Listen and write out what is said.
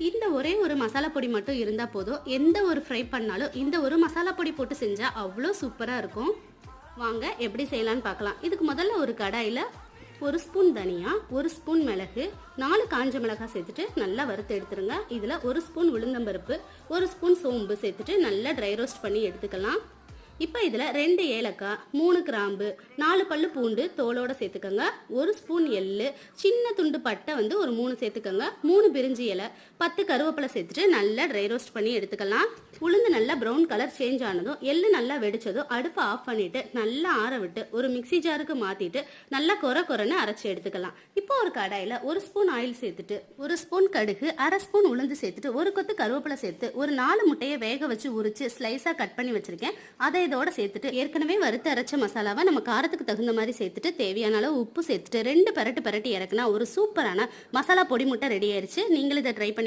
இந்த ஒரே ஒரு மசாலா பொடி மட்டும் இருந்தால் போதும், எந்த ஒரு ஃப்ரை பண்ணாலும் இந்த ஒரு மசாலா பொடி போட்டு செஞ்சால் அவ்வளோ சூப்பராக இருக்கும். வாங்க எப்படி செய்யலான்னு பார்க்கலாம். இதுக்கு முதல்ல ஒரு கடாயில் 1 ஸ்பூன் தனியா, 1 ஸ்பூன் மிளகு, 4 காஞ்ச மிளகாய் சேர்த்துட்டு நல்லா வறுத்து எடுத்துருங்க. இதில் 1 ஸ்பூன் உளுந்தம்பருப்பு, 1 ஸ்பூன் சோம்பு சேர்த்துட்டு நல்லா ட்ரை ரோஸ்ட் பண்ணி எடுத்துக்கலாம். இப்போ இதில் 2 ஏலக்காய், 3 கிராம்பு, 4 பல்லு பூண்டு தோலோட சேர்த்துக்கோங்க. 1 ஸ்பூன் எள்ளு, சின்ன துண்டு பட்டை ஒரு 3 சேர்த்துக்கோங்க. 3 பிரிஞ்சி இலை, 10 கருவேப்பிலை சேர்த்துட்டு நல்லா ட்ரை ரோஸ்ட் பண்ணி எடுத்துக்கலாம். உளுந்து நல்லா ப்ரௌன் கலர் சேஞ்ச் ஆனதும் எள்ளு நல்லா வெடிச்சதும் அடுப்பை ஆஃப் பண்ணிட்டு நல்லா ஆற விட்டு ஒரு மிக்சி ஜாருக்கு மாற்றிட்டு நல்லா கொரன்னு அரைச்சி எடுத்துக்கலாம். இப்போ ஒரு கடாயில் 1 ஸ்பூன் ஆயில் சேர்த்துட்டு 1 ஸ்பூன் கடுகு, 1/2 ஸ்பூன் உளுந்து சேர்த்துட்டு 1 கொத்து கருவேப்பிலை சேர்த்து ஒரு 4 முட்டையை வேக வச்சு உரிச்சு ஸ்லைஸாக கட் பண்ணி வச்சிருக்கேன். அதை இதோட சேர்த்துட்டு ஏற்கனவே வறுத்து அரைச்ச மசாலாவை நம்ம காரத்துக்கு தகுந்த மாதிரி சேர்த்துட்டு தேவையான அளவு உப்பு சேர்த்துட்டு 2 பரட்டு இறக்குனா ஒரு சூப்பரான மசாலா பொடி முட்டை ரெடி ஆயிருச்சு. நீங்களும் இதை ட்ரை பண்ணி